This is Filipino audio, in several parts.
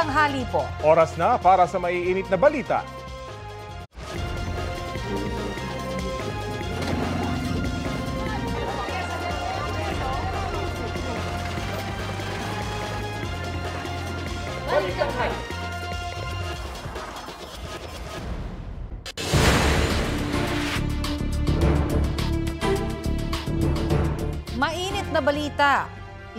tanghali po. Oras na para sa maiinit na balita. Mainit na balita.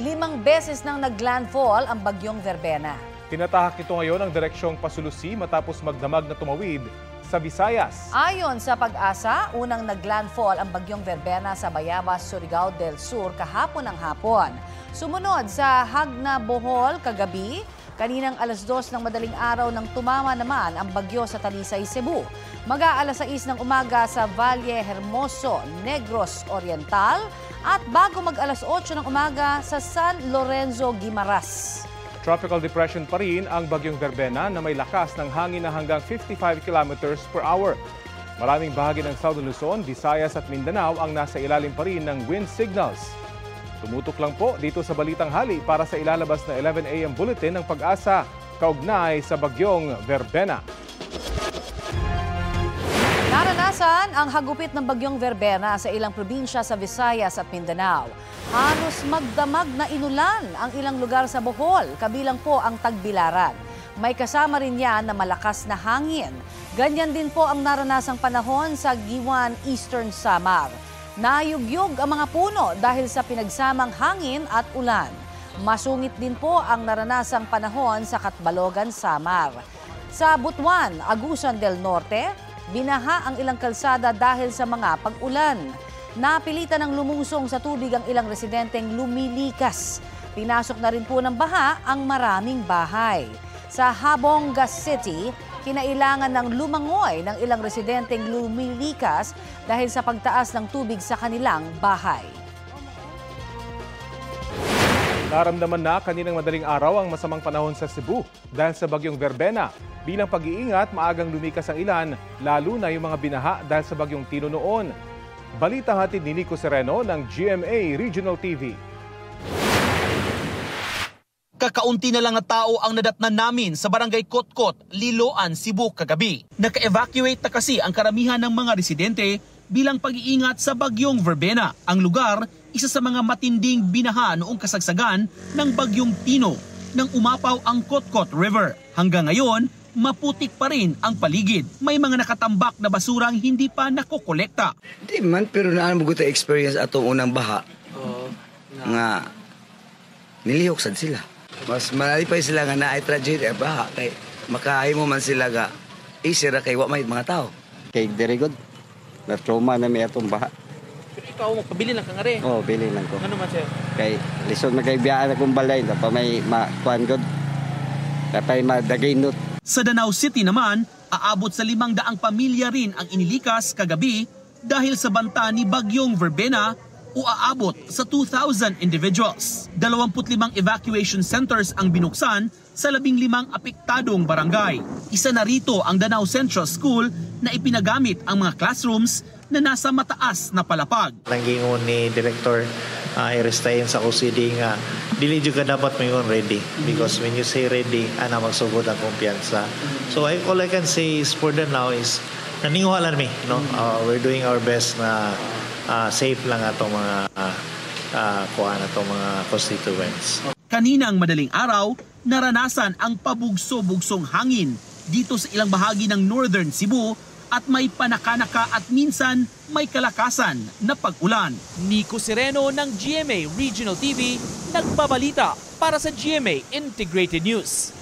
5 beses nang naglandfall ang bagyong Verbena. Tinatahak ito ngayon ang direksyong Pasulusi matapos magdamag na tumawid sa Visayas. Ayon sa Pag-asa, unang naglandfall ang bagyong Verbena sa Bayabas, Surigao del Sur kahapon ng hapon. Sumunod sa Hagna, Bohol kagabi, kaninang alas 2 ng madaling araw nang tumama naman ang bagyo sa Talisay, Cebu. Mag-aalas 6 ng umaga sa Valle Hermoso, Negros Oriental at bago mag-alas 8 ng umaga sa San Lorenzo, Guimaras. Tropical depression pa rin ang bagyong Verbena na may lakas ng hangin na hanggang 55 kilometers per hour. Maraming bahagi ng Southern Luzon, Visayas at Mindanao ang nasa ilalim pa rin ng wind signals. Tumutok lang po dito sa Balitang Hali para sa ilalabas na 11 a.m. bulletin ng Pag-asa kaugnay sa bagyong Verbena. Naranasan ang hagupit ng bagyong Verbena sa ilang probinsya sa Visayas at Mindanao. Halos magdamag na inulan ang ilang lugar sa Bohol, kabilang po ang Tagbilaran. May kasama rin yan na malakas na hangin. Ganyan din po ang naranasang panahon sa Giwan, Eastern Samar. Nayugyog ang mga puno dahil sa pinagsamang hangin at ulan. Masungit din po ang naranasang panahon sa Catbalogan, Samar. Sa Butuan, Agusan del Norte, binaha ang ilang kalsada dahil sa mga pag-ulan. Napilitan ng lumusong sa tubig ang ilang residenteng lumilikas. Pinasok na rin po ng baha ang maraming bahay. Sa Habonga City, kinailangan ng lumangoy ng ilang residenteng lumilikas dahil sa pagtaas ng tubig sa kanilang bahay. Naramdaman na kaninang madaling araw ang masamang panahon sa Cebu dahil sa bagyong Verbena. Bilang pag-iingat, maagang lumikas ang ilan, lalo na yung mga binaha dahil sa bagyong Tino noon. Balita hatid ni Nico Sereno ng GMA Regional TV. Kakaunti na lang na tao ang nadatnan namin sa barangay Kotkot, Liloan, Cebu kagabi. Naka-evacuate na kasi ang karamihan ng mga residente bilang pag-iingat sa bagyong Verbena. Ang lugar, isa sa mga matinding binaha noong kasagsagan ng bagyong Tino nang umapaw ang Kotkot River. Hanggang ngayon, maputik pa rin ang paligid. May mga nakatambak na basurang hindi pa nakokolekta. Di man, pero naan mo ko experience atong unang baha. Nga, nilihok sad sila. Mas malalipay sila nga na ay tragedy baha. Kay makahay mo man sila ga, isira kay wa may mga tao. Kay very good. Na-trauma na may atong baha. Pero ikaw, magpabili lang ka nga rin. Oo, bili lang ko. Ano man siya? Kay lisod magkaibiyaan akong balay. Pa may makuhan good. Kapay madaginot. Sa Danau City naman, aabot sa 500 pamilya rin ang inilikas kagabi dahil sa banta ni bagyong Verbena o aabot sa 2,000 individuals. 25 evacuation centers ang binuksan sa 15 apektadong barangay. Isa na rito ang Danau Central School na ipinagamit ang mga classrooms na nasa mataas na palapag. Nanggingon ni Director i-restayin sa OCD nga dili jud ka dapat mayon ready because when you say ready ana magsugod ang kumpiyansa. So all I can say is for the now is naninguhalan mi no, we're doing our best na safe lang atong mga kuan atong mga constituents. Kaninang madaling araw, naranasan ang pabugso-bugsong hangin dito sa ilang bahagi ng Northern Cebu at may panakanaka at minsan may kalakasan na pag-ulan. Nico Sereno ng GMA Regional TV, nagbabalita para sa GMA Integrated News.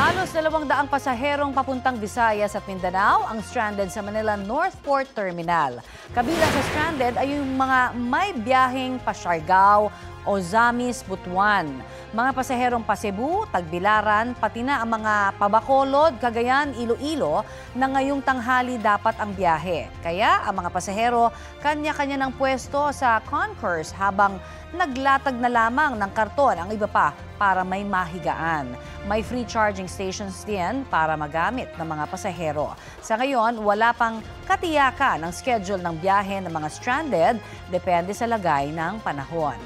Halos 200 pasaherong papuntang Visayas at Mindanao ang stranded sa Manila North Port Terminal. Kabilang sa stranded ay yung mga may biyaheng pa Siargao, Ozamis, Butuan. Mga pasaherong pa Cebu, Tagbilaran, pati na ang mga pabacolod, Cagayan, Iloilo na ngayong tanghali dapat ang biyahe. Kaya ang mga pasahero kanya-kanya ng pwesto sa concourse habang naglatag na lamang ng karton ang iba pa para may mahigaan. May free charging stations din para magamit ng mga pasahero. Sa ngayon, wala pang katiyakan ng schedule ng biyahe ng mga stranded, depende sa lagay ng panahon.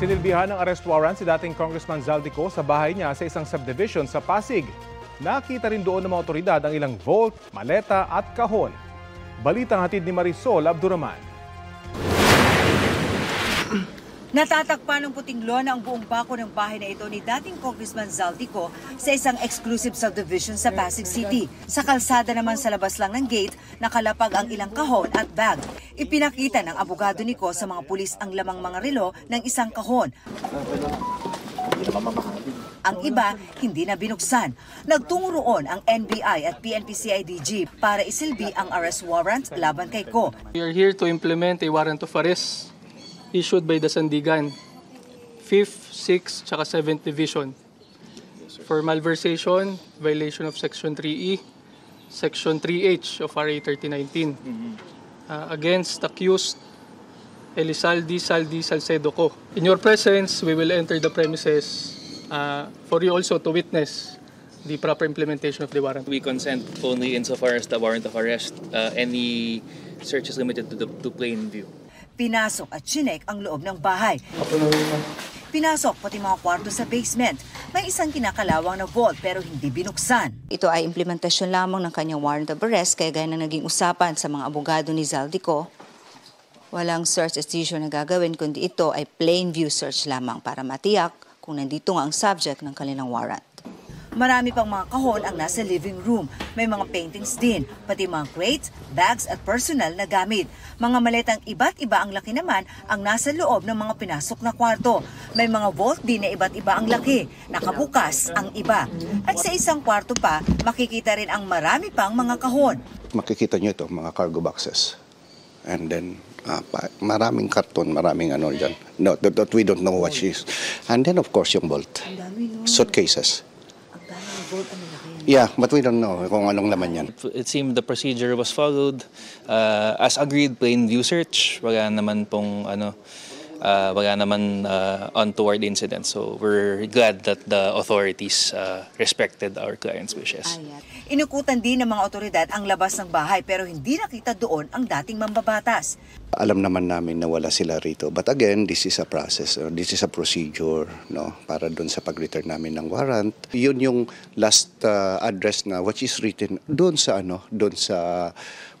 Sinilbihan ng arrest warrant si dating Congressman Zaldico sa bahay niya sa isang subdivision sa Pasig. Nakita rin doon ng mga otoridad ang ilang vault, maleta at kahon. Balitang hatid ni Marisol Abduraman. Natatakpan ng puting lona ang buong bako ng bahay na ito ni dating Congressman Zaldico sa isang exclusive subdivision sa Pasig City. Sa kalsada naman sa labas lang ng gate, nakalapag ang ilang kahon at bag. Ipinakita ng abogado ni Ko sa mga pulis ang lamang mga relo ng isang kahon. Ang iba, hindi na binuksan. Nagtungo roon ang NBI at PNP-CIDG para isilbi ang arrest warrant laban kay Ko. We are here to implement a warrant of arrest issued by the Sandigan 5th, 6th, tsaka 7th Division for malversation, violation of Section 3E, Section 3H of RA 3019 against accused Elizalde Salcedo Co. In your presence, we will enter the premises for you also to witness the proper implementation of the warrant. We consent only insofar as the warrant of arrest. Any search is limited to plain view. Pinasok at chinek ang loob ng bahay. Pinasok pati mga kwarto sa basement. May isang kinakalawang na vault pero hindi binuksan. Ito ay implementasyon lamang ng kanyang warrant of arrest kaya gaya na naging usapan sa mga abogado ni Zaldico. Walang search and seizure na gagawin kundi ito ay plain view search lamang para matiyak kung nandito nga ang subject ng kanilang warrant. Marami pang mga kahon ang nasa living room. May mga paintings din, pati mga crates, bags at personal na gamit. Mga maletang iba't iba ang laki naman ang nasa loob ng mga pinasok na kwarto. May mga vault din na iba't iba ang laki, nakabukas ang iba. At sa isang kwarto pa, makikita rin ang marami pang mga kahon. Makikita nyo ito, mga cargo boxes. And then, maraming karton, maraming ano dyan. No, that we don't know what she is. And then, of course, yung vault. Suitcases. Yeah, but we don't know kung anong laman yan. It seemed the procedure was followed. As agreed, plain view search. Wala naman pong untoward incident. So we're glad that the authorities respected our client's wishes. Inukutan din ng mga otoridad ang labas ng bahay pero hindi nakita doon ang dating mambabatas. Alam naman namin na wala sila rito. But again, this is a process, this is a procedure, no, para doon sa pag-return namin ng warrant. Yun yung last address na which is written doon sa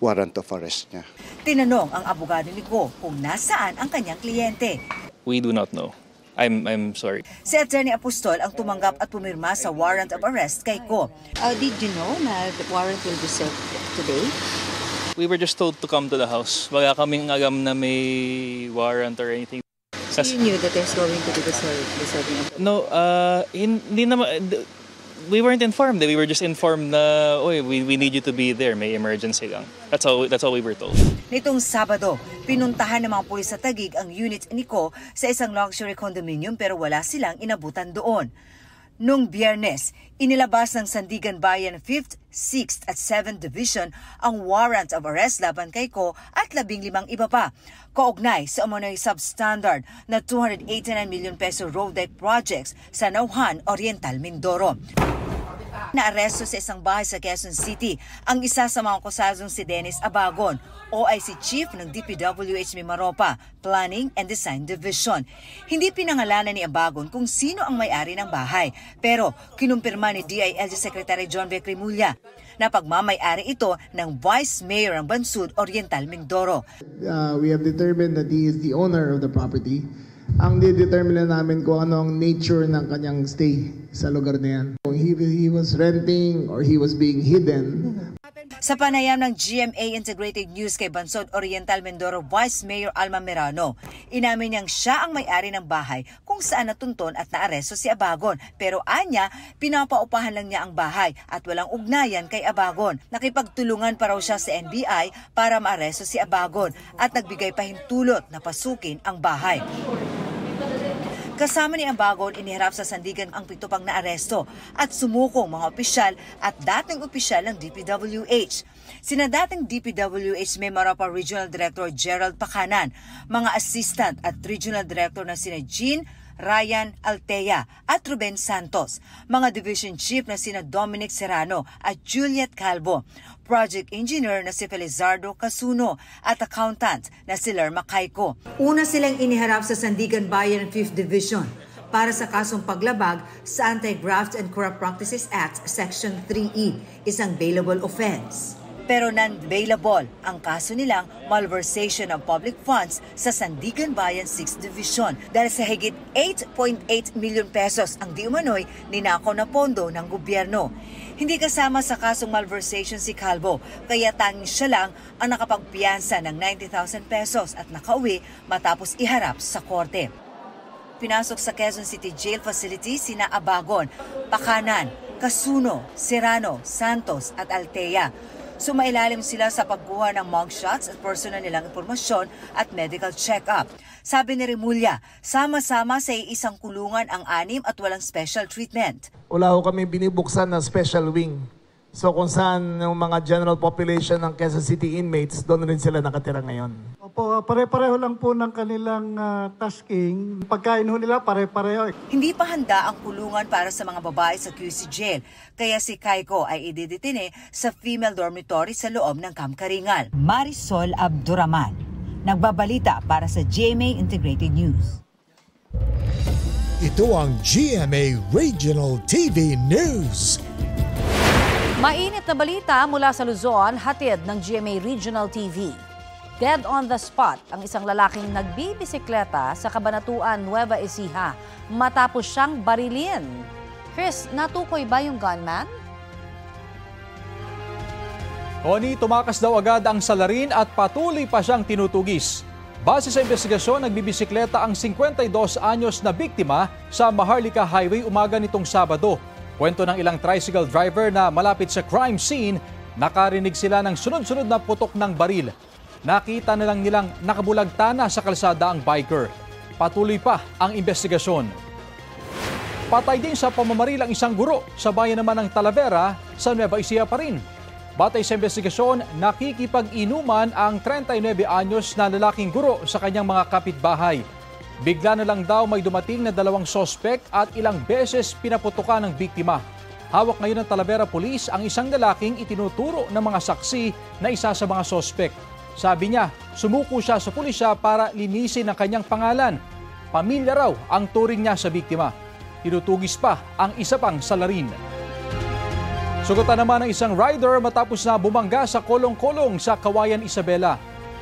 warrant of arrest niya. Tinanong ang abogado ni Ko kung nasaan ang kanyang kliyente. We do not know. I'm sorry. Si Attorney Apostol ang tumanggap at pumirma sa warrant of arrest kay Ko. Did you know na the warrant will be served today? We were just told to come to the house. Wala kaming alam na may warrant or anything. So you knew that there's going to be the serving of... No, hindi naman. We weren't informed. We were just informed na, we need you to be there. May emergency lang. That's all we were told. Nitong Sabado, pinuntahan ng mga pulis sa Taguig ang unit ni Ko sa isang luxury condominium pero wala silang inabutan doon. Noong Biyernes, inilabas ng Sandigan Bayan 5th, 6th at 7th Division ang warrant of arrest laban kay Ko at 15 iba pa. Kaugnay sa umano'y substandard na 289 million peso road deck projects sa Nauhan, Oriental, Mindoro. Naaresto sa isang bahay sa Quezon City ang isa sa mga akusasong si Dennis Abagon, OIC Chief ng DPWH Mimaropa, Planning and Design Division. Hindi pinangalanan ni Abagon kung sino ang may-ari ng bahay, pero kinumpirma ni DILG Secretary John B. Cremulya na pagmamay-ari ito ng Vice Mayor ng Bansud, Oriental, Mindoro. We have determined that he is the owner of the property. Ang didetermine namin kung ano ang nature ng kanyang stay sa lugar na yan. Kung he was renting or he was being hidden. Sa panayam ng GMA Integrated News kay Bansod Oriental Mindoro Vice Mayor Alma Merano, inamin niyang siya ang may-ari ng bahay kung saan natunton at naaresto si Abagon. Pero anya, pinapaupahan lang niya ang bahay at walang ugnayan kay Abagon. Nakipagtulungan pa raw siya sa NBI para maaresto si Abagon at nagbigay pa hintulot na pasukin ang bahay. Kasama ni Abagon, iniharap sa Sandigan ang 7 pang naaresto at sumukong mga opisyal at dating opisyal ng DPWH. Sina dating DPWH Mimaropa Regional Director Gerald Pacanan, mga assistant at regional director na sina Jean Ryan Altea at Ruben Santos, mga Division Chief na sina Dominic Serrano at Juliet Calvo, Project Engineer na si Felizardo Casuno at Accountant na si Lerma Caico. Una silang iniharap sa Sandigan Bayan 5th Division para sa kasong paglabag sa Anti-Graft and Corrupt Practices Act Section 3E, isang bailable offense. Pero non-bailable ang kaso nilang malversation of public funds sa Sandigan Bayan 6th Division dahil sa higit 8.8 million pesos ang di umano'y ninakaw na pondo ng gobyerno. Hindi kasama sa kasong malversation si Calvo, kaya tanging siya lang ang nakapagpiyansa ng 90,000 pesos at nakauwi matapos iharap sa korte. Pinasok sa Quezon City Jail Facility sina Abagon, Pakanan, Casuno, Serrano, Santos at Altea. Sumailalim sila sa pagkuha ng mugshots at personal nilang impormasyon at medical check-up. Sabi ni Remulla, sama-sama sa iisang kulungan ang 6 at walang special treatment. Wala ho kami binibuksan na special wing. So kung saan yung mga general population ng Quezon City inmates, doon rin sila nakatira ngayon. Opo, pare-pareho lang po ng kanilang tasking. Pagkain ho nila, pare-pareho. Hindi pa handa ang kulungan para sa mga babae sa QC Jail, kaya si Caico ay ididetine sa female dormitory sa loob ng Camp Karingal. Marisol Abduraman, nagbabalita para sa GMA Integrated News. Ito ang GMA Regional TV News. Mainit na balita mula sa Luzon, hatid ng GMA Regional TV. Dead on the spot ang isang lalaking nagbibisikleta sa Cabanatuan, Nueva Ecija matapos siyang barilin. Chris, natukoy ba yung gunman? Connie, tumakas daw agad ang salarin at patuloy pa siyang tinutugis. Base sa investigasyon, nagbibisikleta ang 52 anyos na biktima sa Maharlika Highway umaga nitong Sabado. Kwento ng ilang tricycle driver na malapit sa crime scene, nakarinig sila ng sunod-sunod na putok ng baril. Nakita na lang nilang nakabulagtana sa kalsada ang biker. Patuloy pa ang investigasyon. Patay din sa pamamaril ang isang guro sa bayan naman ng Talavera sa Nueva Ecija pa rin. Batay sa investigasyon, nakikipag-inuman ang 39 anyos na lalaking guro sa kanyang mga kapitbahay. Bigla na lang daw may dumating na 2 sospek at ilang beses pinaputukan ng biktima. Hawak ngayon ng Talavera Police ang isang lalaking itinuturo ng mga saksi na isa sa mga sospek. Sabi niya, sumuko siya sa pulisya para linisin ang kanyang pangalan. Pamilya raw ang turing niya sa biktima. Tinutugis pa ang isa pang salarin. Sugatan naman ng isang rider matapos na bumangga sa kolong-kolong sa Kawayan, Isabela.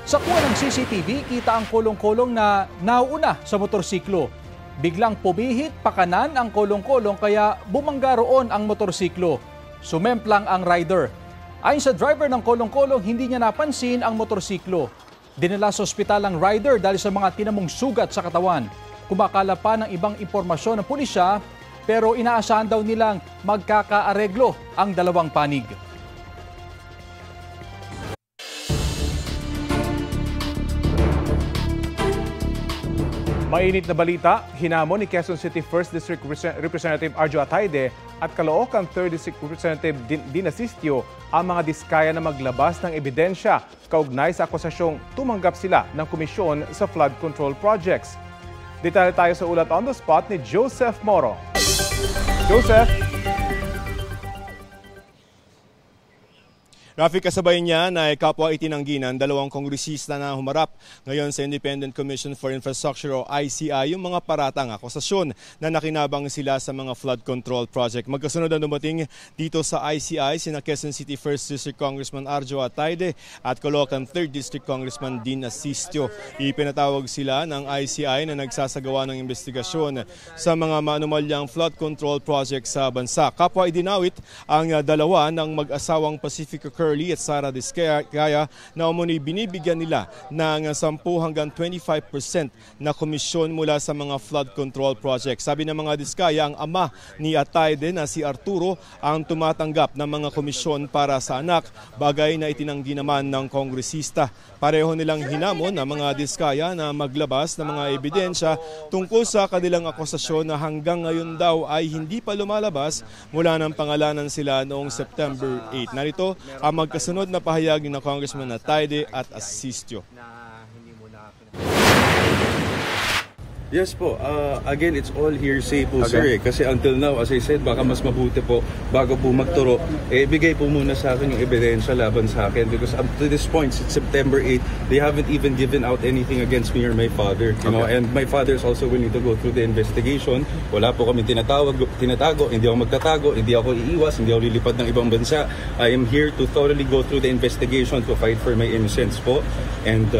Sa kuha ng CCTV, kita ang kolong-kolong na nauuna sa motorsiklo. Biglang pumihit pakanan ang kolong-kolong kaya bumangga roon ang motorsiklo. Sumemplang ang rider. Ayon sa driver ng kolong-kolong, hindi niya napansin ang motorsiklo. Dinala sa ospital ang rider dahil sa mga tinamong sugat sa katawan. Kumakala pa ng ibang impormasyon ng pulisya, pero inaasahan daw nilang magkakaareglo ang dalawang panig. Mainit na balita, hinamon ni Quezon City 1st District Representative Arjo Atayde at Caloocan 3rd District Representative Dina Sistio ang mga diskaya na maglabas ng ebidensya kaugnay sa akusasyong tumanggap sila ng komisyon sa flood control projects. Detalye tayo sa ulat on the spot ni Joseph Moro. Joseph! Rafi, kasabay niya na kapwa itinanggi ng 2 kongresista na humarap ngayon sa Independent Commission for Infrastructure o ICI yung mga paratang akusasyon na nakinabang sila sa mga flood control project. Magkasunod na dumating dito sa ICI sina Quezon City 1st District Congressman Arjo Atayde at Caloocan 3rd District Congressman Dina Sistio. Ipinatawag sila ng ICI na nagsasagawa ng investigasyon sa mga maanumalyang flood control project sa bansa. Kapwa idinawit ang dalawa ng mag-asawang Pacifico Curly at Sara Diskaya na umano'y binibigyan nila ng 10 hanggang 25% na komisyon mula sa mga flood control project. Sabi ng mga Diskaya, ang ama ni Atayde na si Arturo ang tumatanggap ng mga komisyon para sa anak, bagay na itinanggi naman ng kongresista. Pareho nilang hinamon ang mga Diskaya na maglabas ng mga ebidensya tungkol sa kanilang akusasyon na hanggang ngayon daw ay hindi pa lumalabas mula ng pangalanan sila noong September 8. Narito ang magkasunod na pahayag ng Congressman Atayde at Sistio. Yes po. Again, it's all hearsay po, sir. Kasi until now, as I said, baka mas mabuti po, bago po magturo, bigay po muna sa akin yung ebidensya laban sa akin. Because up to this point, since September 8, they haven't even given out anything against me or my father. You know, and my father is also willing to go through the investigation. Wala po kami tinatago, hindi ako magtatago, hindi ako iiwas, hindi ako lilipad ng ibang bansa. I am here to thoroughly go through the investigation to fight for my innocence po. And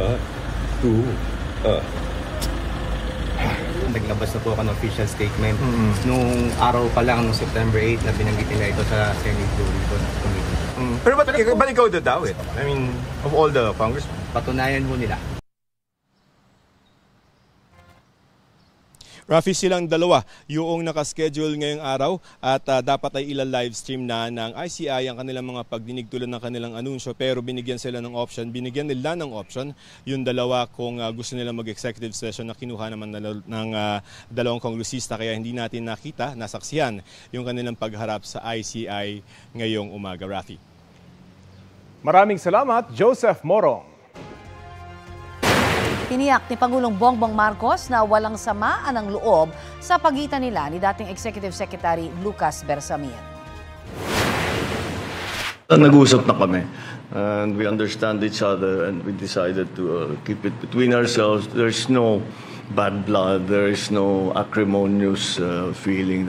naglabas na po ako ng official statement nung araw pa lang, nung September 8 na binanggit nila ito sa Senate Committee. Pero ba't ikaw dadawit? I mean, of all the congressmen? Patunayan mo nila. Rafi, silang dalawa yung nakaschedule ngayong araw at dapat ay ila-live stream na ng ICI ang kanilang mga pagdinig tulad ng kanilang anunsyo, pero binigyan nila ng option yung dalawa kung gusto nila mag-executive session na kinuha naman ng dalawang kongresista, kaya hindi natin nasaksihan yung kanilang pagharap sa ICI ngayong umaga. Rafi. Maraming salamat, Joseph Morong. Tiniyak ni Pangulong Bongbong Marcos na walang samaan ng loob sa pagitan nila ni dating Executive Secretary Lucas Bersamin. Nag-usap na kami and we understand each other and we decided to keep it between ourselves. There's no bad blood, there is no acrimonious feeling.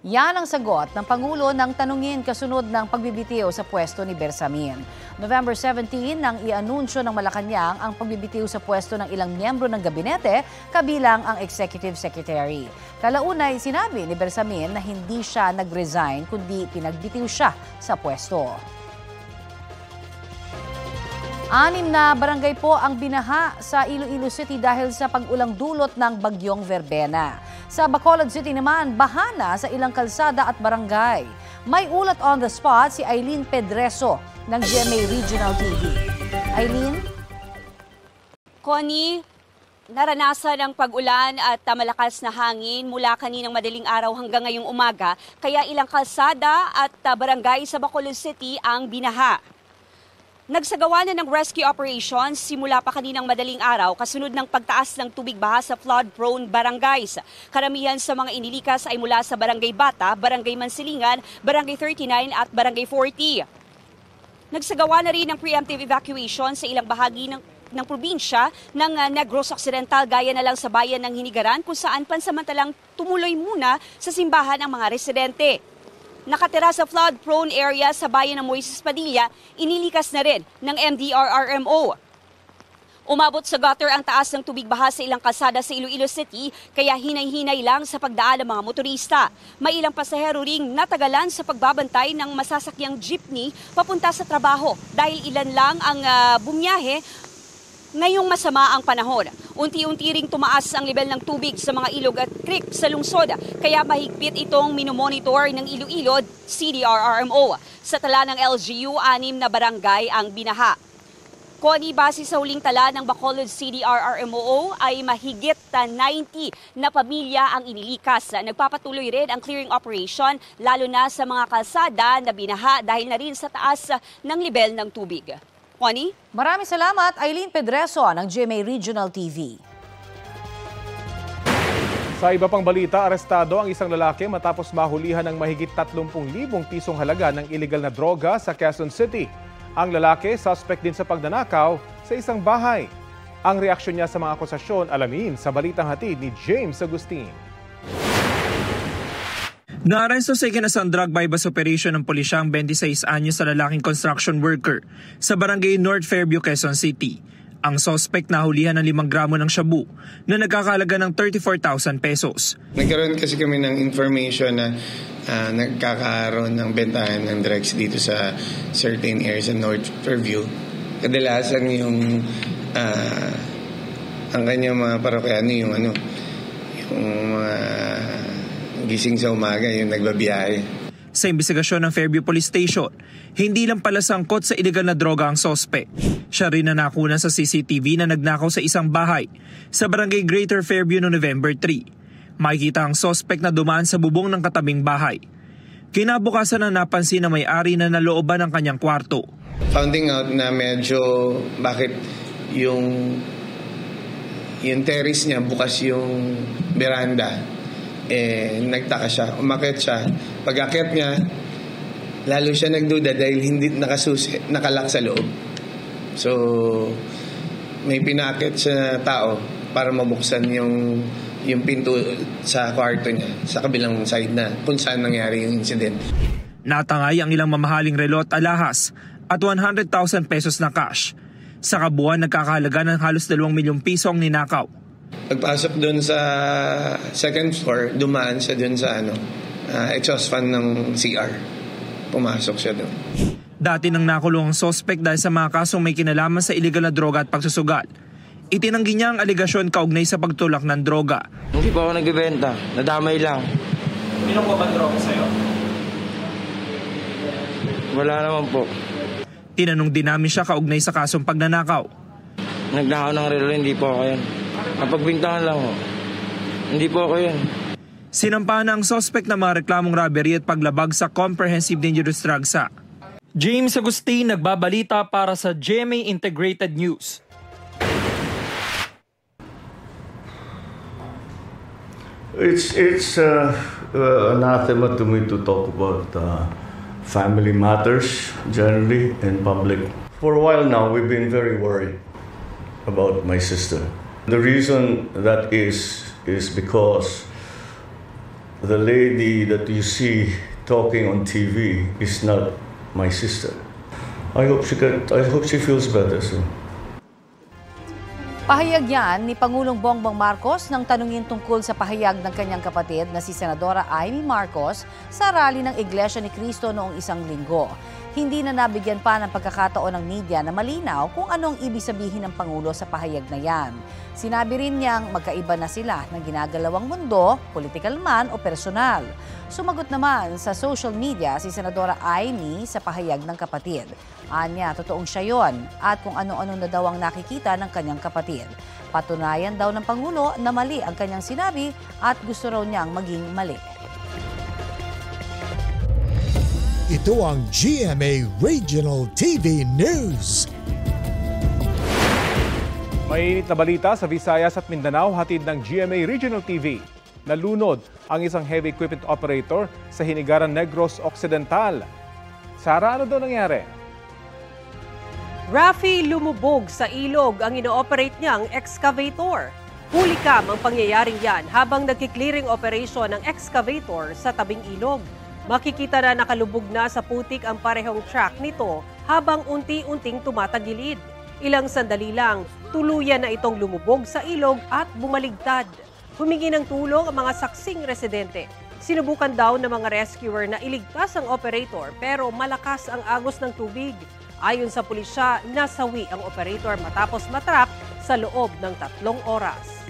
Yan ang sagot ng Pangulo nang tanungin kasunod ng pagbibitiw sa pwesto ni Bersamin. November 17 nang i-anunsyo ng Malacanang ang pagbibitiw sa pwesto ng ilang miyembro ng gabinete, kabilang ang Executive Secretary. Kalaunay, sinabi ni Bersamin na hindi siya nag-resign kundi pinagbitiw siya sa pwesto. 6 na barangay po ang binaha sa Iloilo City dahil sa pag-ulang dulot ng bagyong Verbena. Sa Bacolod City naman, bahana sa ilang kalsada at barangay. May ulat on the spot si Eileen Pedreso ng GMA Regional TV. Eileen? Connie, naranasan ang pag-ulan at malakas na hangin mula kaninang madaling araw hanggang ngayong umaga, kaya ilang kalsada at barangay sa Bacolod City ang binaha. Nagsagawa na ng rescue operations simula pa kaninang madaling araw kasunod ng pagtaas ng tubig baha sa flood-prone barangays. Karamihan sa mga inilikas ay mula sa Barangay Bata, Barangay Mansilingan, Barangay 39 at Barangay 40. Nagsagawa na rin ng preemptive evacuation sa ilang bahagi ng probinsya ng Negros Occidental, gaya na lang sa bayan ng Hinigaran kung saan pansamantalang tumuloy muna sa simbahan ang mga residente. Nakatira sa flood-prone area sa bayan ng Moises Padilla, inilikas na rin ng MDRRMO. Umabot sa gutter ang taas ng tubig baha sa ilang kalsada sa Iloilo City, kaya hinay-hinay lang sa pagdaan ng mga motorista. May ilang pasahero ring natagalan sa pagbabantay ng masasakyang jeepney papunta sa trabaho dahil ilan lang ang bumiyahe ngayong masama ang panahon. Unti-unti ring tumaas ang level ng tubig sa mga ilog at creek sa lungsod, kaya mahigpit itong minomonitor ng Iloilo CDRRMO. Sa tala ng LGU, 6 na barangay ang binaha. Connie, base sa huling tala ng Bacolod CDRRMO ay mahigit 90 na pamilya ang inilikas. Nagpapatuloy rin ang clearing operation lalo na sa mga kalsada na binaha dahil na rin sa taas ng level ng tubig. Connie? Maraming salamat, Eileen Pedreso ng GMA Regional TV. Sa iba pang balita, arestado ang isang lalaki matapos mahulihan ng mahigit 30,000 pisong halaga ng illegal na droga sa Quezon City. Ang lalaki, suspect din sa pagnanakaw sa isang bahay. Ang reaksyon niya sa mga akusasyon, alamin sa balitang hatid ni James Agustin. Naaresto sa ikinasang drug bypass operation ng pulisyang 26 anyos sa lalaking construction worker sa barangay North Fairview, Quezon City. Ang suspect nahulihan ng 5 gramo ng shabu na nagkakahalaga ng 34,000 pesos. Nagkaroon kasi kami ng information na nagkakaroon ng bentahan ng drugs dito sa certain areas sa North Fairview. Kadalasan yung ang kanyang mga parokyano yung gising sa umaga, yung nagbabiyahe. Sa investigasyon ng Fairview Police Station, hindi lang pala sangkot sa iligal na droga ang sospek. Siya rin na nakunan sa CCTV na nagnakaw sa isang bahay sa barangay Greater Fairview noong November 3. Makikita ang sospek na dumaan sa bubong ng katabing bahay. Kinabukasan na napansin na may-ari na nalooban ng kanyang kwarto. Finding out na medyo bakit yung Yung terrace niya, bukas yung veranda. Nagtaka siya, umakyat siya. Pag-akyat niya, lalo siya nagduda dahil hindi nakasusi, nakalak sa loob. So, may pinakit sa tao para mabuksan yung pinto sa kwarto niya sa kabilang side na kung saan nangyari yung incident. Natangay ang ilang mamahaling relo at alahas at 100,000 pesos na cash. Sa kabuuan, nagkakahalaga ng halos 2 milyong piso ang ninakaw. Pagpasok doon sa second floor, dumaan siya doon sa exhaust fan ng CR. Pumasok siya doon. Dati nang nakulong ang suspect dahil sa mga kasong may kinalaman sa illegal na droga at pagsusugal. Itinanggi niya ang aligasyon kaugnay sa pagtulak ng droga. Hindi pa ako nagbebenta, nadamay lang. Inom ko ba droga sa'yo? Wala naman po. Tinanong din namin siya kaugnay sa kasong pagnanakaw. Nagnakaw ng relo, hindi po ako yan. Napagbintangan lang ho. Hindi po ako yan. Sinampahan ang suspect ng mga reklamong robbery at paglabag sa Comprehensive Dangerous Drugs Act. James Agustin nagbabalita para sa GMA Integrated News. It's anathema to me to talk about family matters generally in public. For a while now, we've been very worried about my sister. The reason that is because the lady that you see talking on TV is not my sister. I hope she feels better soon. Pahayag yan ni Pangulong Bongbong Marcos nang tanungin tungkol sa pahayag ng kanyang kapatid na si Senadora Amy Marcos sa rally ng Iglesia ni Cristo noong isang linggo. Hindi na nabigyan pa ng pagkakataon ng media na malinaw kung ano ang ibig sabihin ng Pangulo sa pahayag na yan. Sinabi rin niyang magkaiba na sila ng ginagalawang mundo, politikal man o personal. Sumagot naman sa social media si Senadora Amy sa pahayag ng kapatid. Anya, totoong siya yon at kung ano-ano na daw ang nakikita ng kanyang kapatid. Patunayan daw ng Pangulo na mali ang kanyang sinabi at gusto raw niyang maging mali. Ito ang GMA Regional TV News. Mainit na balita sa Visayas at Mindanao, hatid ng GMA Regional TV. Nalunod ang isang heavy equipment operator sa Hinigaran Negros Occidental. Sara, ano daw nangyari? Rafi, lumubog sa ilog ang ino-operate niyang excavator. Hulikam ang pangyayaring yan habang nagki-clearing operation ng excavator sa tabing ilog. Makikita na nakalubog na sa putik ang parehong track nito habang unti-unting tumatagilid. Ilang sandali lang, tuluyan na itong lumubog sa ilog at bumaligtad. Humingi ng tulong ang mga saksing residente. Sinubukan daw ng mga rescuer na iligtas ang operator pero malakas ang agos ng tubig. Ayon sa pulisya, nasawi ang operator matapos matrap sa loob ng 3 oras.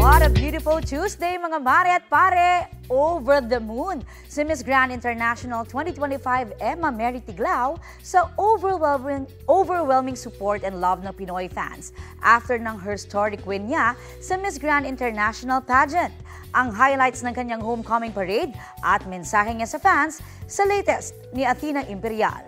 What a beautiful Tuesday mga mare at pare! Over the moon si Miss Grand International 2025 Emma Mary Tiglao sa overwhelming support and love ng Pinoy fans after ng her historic win niya sa Miss Grand International pageant. Ang highlights ng kanyang homecoming parade at mensahe niya sa fans sa latest ni Athena Imperial.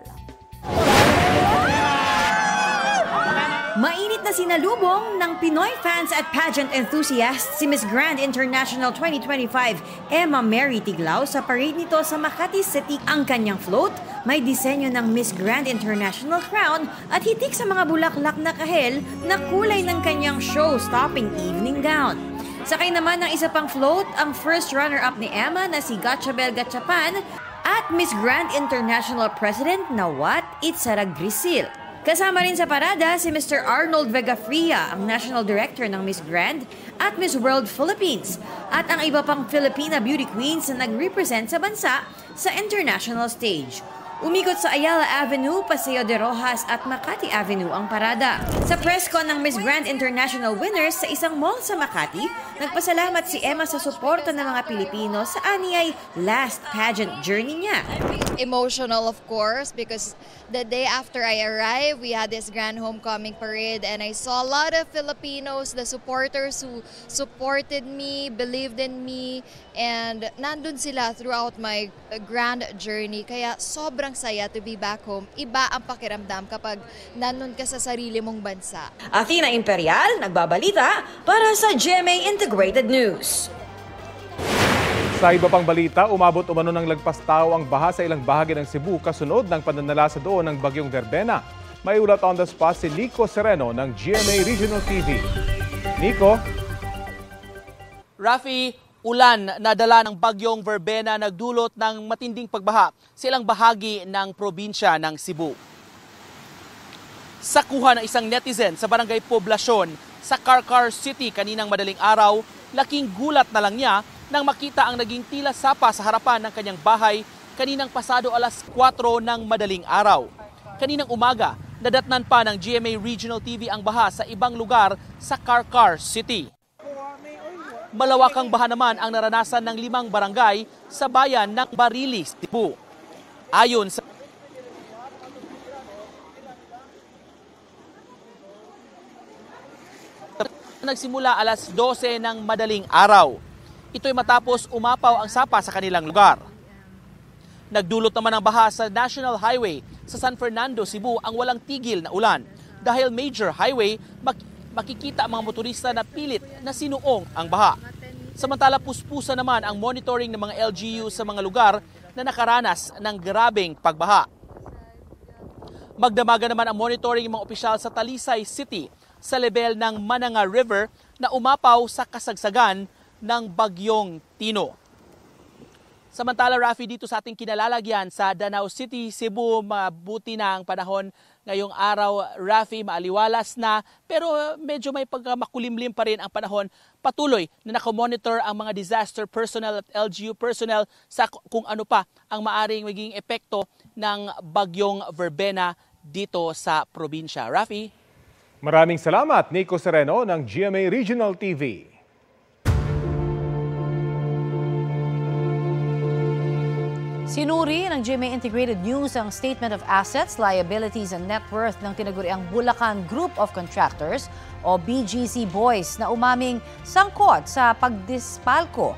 Mainit na sinalubong ng Pinoy fans at pageant enthusiasts si Miss Grand International 2025 Emma Mary Tiglao sa parade nito sa Makati City. Ang kanyang float may disenyo ng Miss Grand International crown at hitik sa mga bulaklak na kahel na kulay ng kanyang show-stopping evening gown. Sakay naman ng isa pang float ang first runner-up ni Emma na si Gatchabel Gatchapan at Miss Grand International President na Wat Itzara Grisil. Kasama rin sa parada si Mr. Arnold Vegafria, ang National Director ng Miss Grand at Miss World Philippines, at ang iba pang Filipina beauty queens na nag-represent sa bansa sa international stage. Umikot sa Ayala Avenue, Paseo de Rojas at Makati Avenue ang parada. Sa press con ng Miss Grand International winners sa isang mall sa Makati, nagpasalamat si Emma sa suporta ng mga Pilipino sa aniyay last pageant journey niya. Emotional, of course, because the day after I arrived, we had this grand homecoming parade and I saw a lot of Filipinos, the supporters who supported me, believed in me, and nandun sila throughout my grand journey. Kaya sobrang sobrang saya to be back home. Iba ang pakiramdam kapag nandun ka sa sarili mong bansa. Athena Imperial, nagbabalita para sa GMA Integrated News. Sa iba pang balita, umabot umano ng lagpas tao ang baha sa ilang bahagi ng Cebu kasunod ng pananalasa doon ng bagyong Verbena. May ulat on the spot si Nico Sereno ng GMA Regional TV. Nico? Rafi, ulan na dala ng bagyong Verbena nagdulot ng matinding pagbaha sa ilang bahagi ng probinsya ng Cebu. Sa kuha ng isang netizen sa barangay Poblasyon sa Carcar City kaninang madaling araw, laking gulat na lang niya nang makita ang naging tila sapa sa harapan ng kanyang bahay kaninang pasado alas 4 ng madaling araw. Kaninang umaga, nadatnan pa ng GMA Regional TV ang baha sa ibang lugar sa Carcar City. Malawakang baha naman ang naranasan ng 5 barangay sa bayan ng Barilis, Cebu. Ayon sa nagsimula alas 12 ng madaling araw. Ito'y matapos umapaw ang sapa sa kanilang lugar. Nagdulot naman ng baha sa National Highway sa San Fernando, Cebu ang walang tigil na ulan. Dahil major highway, makikita ang mga motorista na pilit na sinuong ang baha. Samantala puspusa naman ang monitoring ng mga LGU sa mga lugar na nakaranas ng grabeng pagbaha. Magdamagan naman ang monitoring ng mga opisyal sa Talisay City sa level ng Mananga River na umapaw sa kasagsagan ng bagyong Tino. Samantala, Rafi, dito sa ating kinalalagyan sa Danau City, Cebu, mabuti na ang panahon ngayong araw. Rafi, maaliwalas na, pero medyo may pagmakulimlim pa rin ang panahon. Patuloy na nakomonitor ang mga disaster personnel at LGU personnel sa kung ano pa ang maaring maging epekto ng bagyong Verbena dito sa probinsya. Rafi? Maraming salamat, Nico Sereno ng GMA Regional TV. Sinuri ng GMA Integrated News ang Statement of Assets, Liabilities and Net Worth ng tinaguriang Bulacan Group of Contractors o BGC Boys na umaming sangkot sa pagdispalko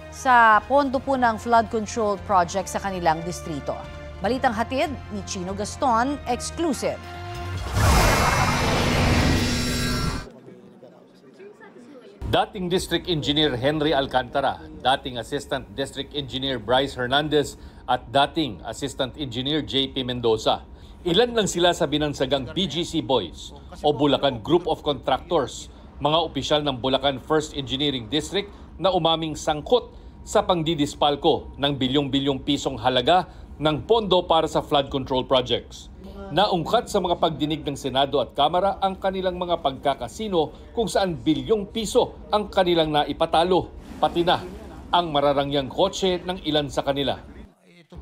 sa pondo po ng flood control project sa kanilang distrito. Balitang hatid ni Chino Gaston, exclusive. Dating District Engineer Henry Alcantara, dating Assistant District Engineer Bryce Hernandez at dating Assistant Engineer JP Mendoza. Ilan lang sila sa binansagang BGC Boys o Bulacan Group of Contractors, mga opisyal ng Bulacan 1st Engineering District na umaming sangkot sa pangdidispalko ng bilyong-bilyong pisong halaga ng pondo para sa flood control projects. Naungkat sa mga pagdinig ng Senado at Kamara ang kanilang mga pagkakasino kung saan bilyong piso ang kanilang naipatalo, pati na ang mararangyang kotse ng ilan sa kanila.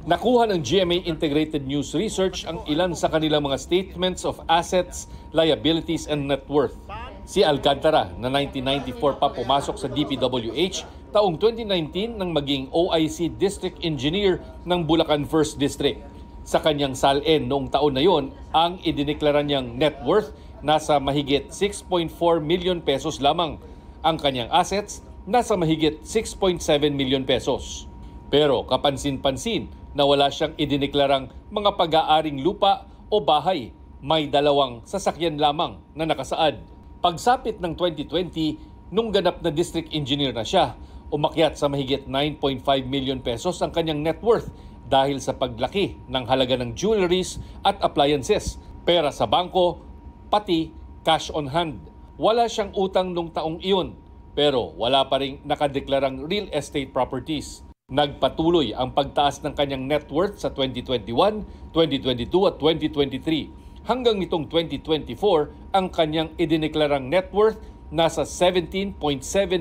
Nakuha ng GMA Integrated News Research ang ilan sa kanilang mga statements of assets, liabilities and net worth. Si Alcantara na 1994 pa pumasok sa DPWH, taong 2019 nang maging OIC District Engineer ng Bulacan 1st District. Sa kanyang SALN noong taon na yon, ang idineklara niyang net worth nasa mahigit 6.4 million pesos lamang. Ang kanyang assets nasa mahigit 6.7 million pesos. Pero kapansin-pansin na wala siyang idineklarang mga pag-aaring lupa o bahay. May 2 sasakyan lamang na nakasaad. Pagsapit ng 2020, nung ganap na district engineer na siya, umakyat sa mahigit 9.5 million pesos ang kanyang net worth dahil sa paglaki ng halaga ng jewelries at appliances, pera sa bangko, pati cash on hand. Wala siyang utang nung taong iyon, pero wala pa ring nakadeklarang real estate properties. Nagpatuloy ang pagtaas ng kanyang net worth sa 2021, 2022 at 2023. Hanggang nitong 2024, ang kanyang idineklarang net worth nasa 17.7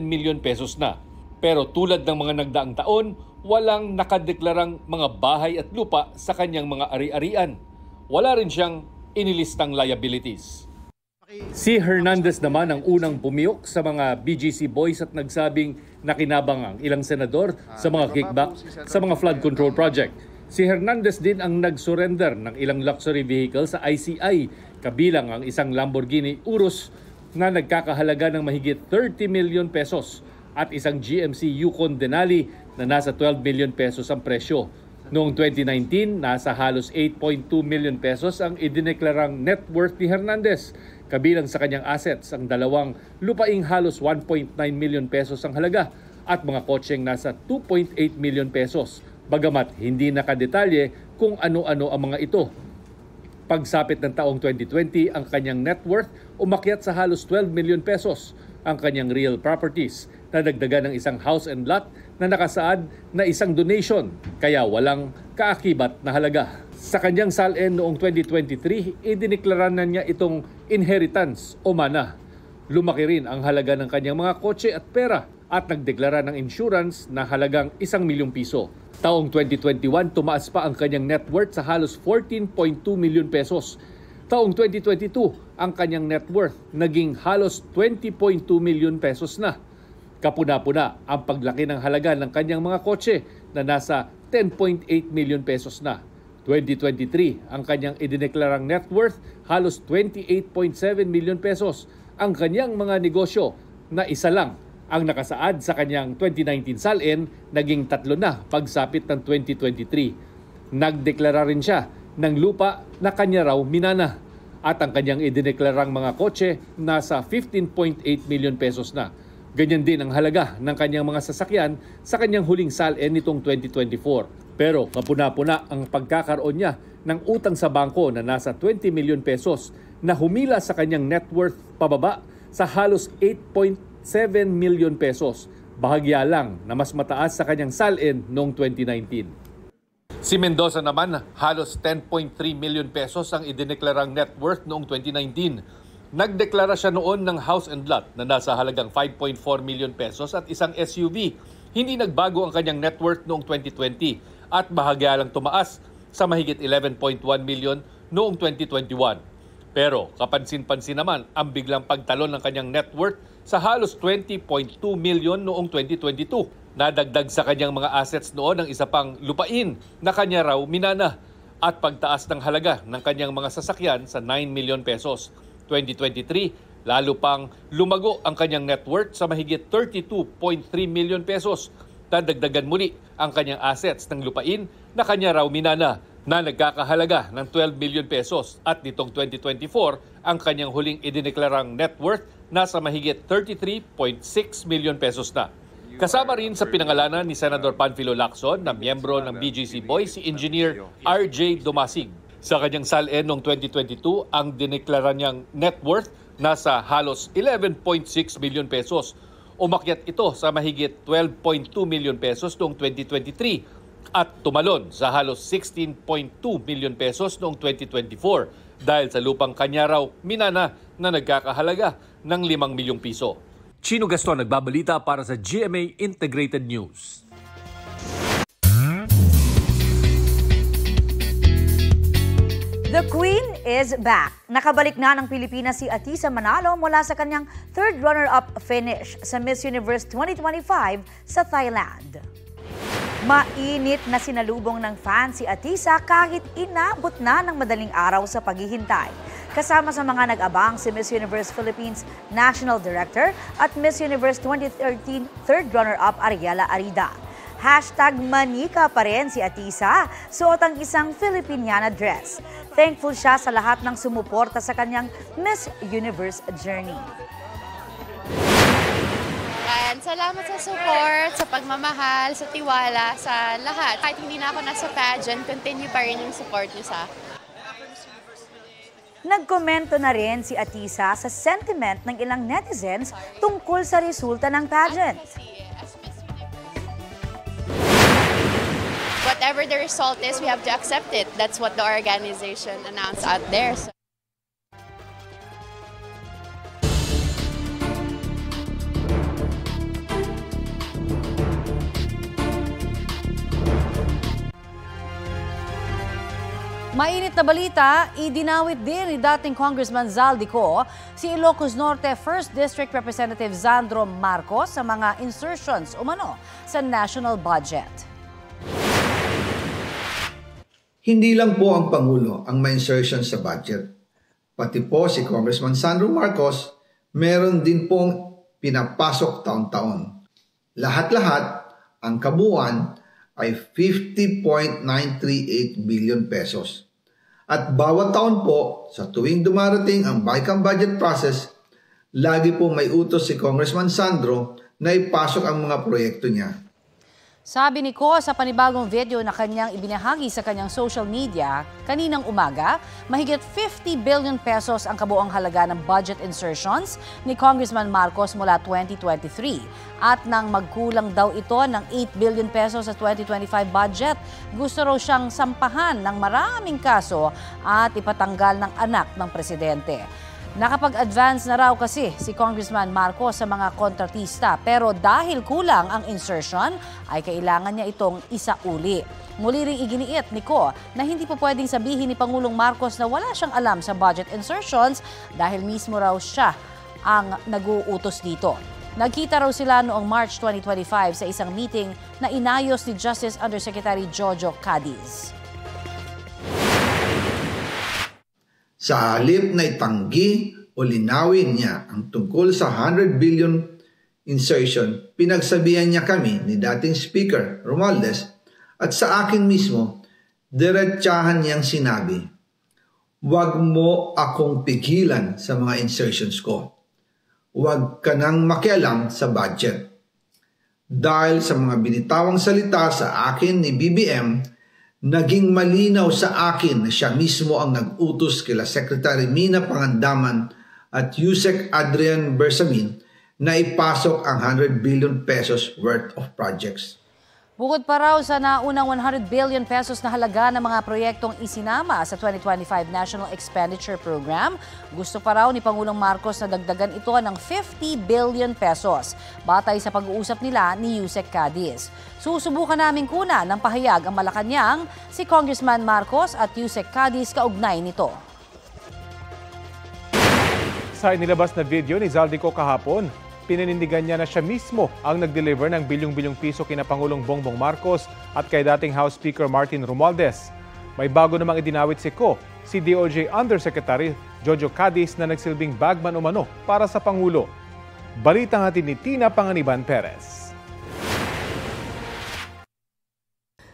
million pesos na. Pero tulad ng mga nagdaang taon, walang nakadeklarang mga bahay at lupa sa kanyang mga ari-arian. Wala rin siyang inilistang liabilities. Si Hernandez naman ang unang bumiyok sa mga BGC Boys at nagsabing nakinabang ang ilang senador sa mga kickback sa mga flood control project. Si Hernandez din ang nag-surrender ng ilang luxury vehicle sa ICI, kabilang ang isang Lamborghini Urus na nagkakahalaga ng mahigit 30 million pesos at isang GMC Yukon Denali na nasa 12 million pesos ang presyo. Noong 2019, nasa halos 8.2 million pesos ang idineklarang net worth ni Hernandez. Kabilang sa kanyang assets ang dalawang lupaing halos 1.9 million pesos ang halaga at mga kotseng nasa 2.8 million pesos. Bagamat hindi nakadetalye kung ano-ano ang mga ito. Pagsapit ng taong 2020, ang kanyang net worth umakyat sa halos 12 million pesos. Ang kanyang real properties nadagdagan ng isang house and lot na nakasaad na isang donation, kaya walang kaakibat na halaga. Sa kanyang salin noong 2023, idineklara na niya itong inheritance o mana. Lumaki rin ang halaga ng kanyang mga kotse at pera at nagdeklara ng insurance na halagang 1 milyong piso. Taong 2021, tumaas pa ang kanyang net worth sa halos 14.2 milyon pesos. Taong 2022, ang kanyang net worth naging halos 20.2 milyon pesos na. Kapuna-puna ang paglaki ng halaga ng kanyang mga kotse na nasa 10.8 milyon pesos na. 2023, ang kanyang idineklarang net worth halos 28.7 milyon pesos. Ang kanyang mga negosyo na isa lang ang nakasaad sa kanyang 2019 salin, naging 3 na pagsapit ng 2023. Nagdeklara rin siya ng lupa na kanya raw minana at ang kanyang idineklarang mga kotse nasa 15.8 milyon pesos na. Ganyan din ang halaga ng kanyang mga sasakyan sa kanyang huling salin nitong 2024. Pero kapuna-puna ang pagkakaroon niya ng utang sa bangko na nasa 20 milyon pesos na humila sa kanyang net worth pababa sa halos 8.7 milyon pesos. Bahagya lang na mas mataas sa kanyang salin noong 2019. Si Mendoza naman, halos 10.3 milyon pesos ang idineklarang net worth noong 2019. Nagdeklara siya noon ng house and lot na nasa halagang 5.4 milyon pesos at isang SUV. Hindi nagbago ang kanyang net worth noong 2020 at bahagya lang tumaas sa mahigit 11.1 milyon noong 2021. Pero kapansin-pansin naman ang biglang pagtalon ng kanyang net worth sa halos 20.2 milyon noong 2022. Nadagdag sa kanyang mga assets noon ang isa pang lupain na kanya raw minana at pagtaas ng halaga ng kanyang mga sasakyan sa 9 milyon pesos. 2023, lalo pang lumago ang kanyang net worth sa mahigit 32.3 milyon pesos. Nadagdagan muli ang kanyang assets ng lupain na kanya raw minana na nagkakahalaga ng 12 milyon pesos at nitong 2024 ang kanyang huling idineklarang net worth nasa mahigit 33.6 milyon pesos na. Kasama rin sa pinangalanan ni Senador Panfilo Lacson na miyembro ng BGC Boys si Engineer RJ Dumasig. Sa kanyang salin noong 2022, ang dineklara niyang net worth nasa halos 11.6 milyon pesos. Umakyat ito sa mahigit 12.2 milyon pesos noong 2023 at tumalon sa halos 16.2 milyon pesos noong 2024 dahil sa lupang kanya raw minana na nagkakahalaga ng 5 milyong piso. Chino Gaston nagbabalita para sa GMA Integrated News. The Queen is back. Nakabalik na ng Pilipinas si Atisa Manalo mula sa kanyang third runner-up finish sa Miss Universe 2025 sa Thailand. Mainit na sinalubong ng fans si Atisa kahit inabot na ng madaling araw sa paghihintay. Kasama sa mga nag-abang si Miss Universe Philippines National Director at Miss Universe 2013 third runner-up Ariela Arida. #manika pa rin si Atisa, suot ang isang Filipiniana dress. Thankful siya sa lahat ng sumuporta sa kanyang Miss Universe journey. And salamat sa support, sa pagmamahal, sa tiwala, sa lahat. Kahit hindi na ako nasa pageant, continue pa rin yung support niyo sa akin. Nagkomento na rin si Atisa sa sentiment ng ilang netizens tungkol sa resulta ng pageant. Whatever the result is, we have to accept it. That's what the organization announced out there. So. Mainit na balita, idinawit din ni dating Congressman Zaldico si Ilocos Norte 1st District Representative Zandro Marcos sa mga insertions umano sa national budget. Hindi lang po ang Pangulo ang may insertion sa budget. Pati po si Congressman Sandro Marcos, meron din pong pinapasok taon-taon. Lahat-lahat, ang kabuuan ay 50.938 billion pesos. At bawat taon po, sa tuwing dumarating ang BICAM budget process, lagi po may utos si Congressman Sandro na ipasok ang mga proyekto niya. Sabi ni Ko sa panibagong video na kanyang ibinahagi sa kanyang social media kaninang umaga, mahigit 50 billion pesos ang kabuang halaga ng budget insertions ni Congressman Marcos mula 2023. At nang magkulang daw ito ng 8 billion pesos sa 2025 budget, gusto raw siyang sampahan ng maraming kaso at ipatanggal ng anak ng presidente. Nakapag-advance na raw kasi si Congressman Marcos sa mga kontratista pero dahil kulang ang insertion ay kailangan niya itong isauli. Muli ring iginiit ni Ko na hindi po pwedeng sabihin ni Pangulong Marcos na wala siyang alam sa budget insertions dahil mismo raw siya ang nag-uutos dito. Nagkita raw sila noong March 2025 sa isang meeting na inayos ni Justice Undersecretary Jojo Cadiz. Sa halip na itanggi o linawin niya ang tungkol sa 100 billion insertion, pinagsabihan niya kami ni dating Speaker Romualdez at sa akin mismo, diretsahan niyang sinabi, "Huwag mo akong pigilan sa mga insertions ko. Huwag ka nang makialam sa budget." Dahil sa mga binitawang salita sa akin ni BBM, naging malinaw sa akin na siya mismo ang nag-utos kila Secretary Mina Pangandaman at Yusek Adrian Bersamin na ipasok ang 100 billion pesos worth of projects. Bukod pa raw sa naunang 100 billion pesos na halaga ng mga proyektong isinama sa 2025 National Expenditure Program, gusto pa raw ni Pangulong Marcos na dagdagan ito ng 50 billion pesos, batay sa pag-uusap nila ni Yusek Cadiz. Susubukan namin kuna ng pahayag ang Malacanang, si Congressman Marcos at Yusek Cadiz kaugnay nito. Sa inilabas na video ni Zaldico kahapon, pininindigan niya na siya mismo ang nag-deliver ng bilyong-bilyong piso kina Pangulong Bongbong Marcos at kay dating House Speaker Martin Romualdez. May bago namang idinawit si Ko, si DOJ Undersecretary Jojo Cadiz na nagsilbing bagman umano para sa Pangulo. Balita natin ni Tina Panganiban Perez.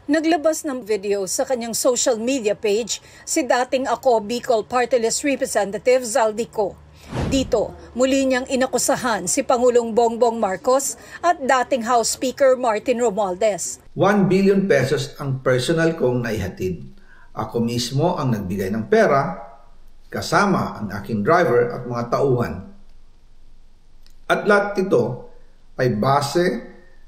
Naglabas ng video sa kanyang social media page si dating Ako Bicol Party List Representative Zaldico. Dito, muli niyang inakusahan si Pangulong Bongbong Marcos at dating House Speaker Martin Romualdez. 1 billion pesos ang personal kong naihatid. Ako mismo ang nagbigay ng pera, kasama ang aking driver at mga tauhan. At lahat ito ay base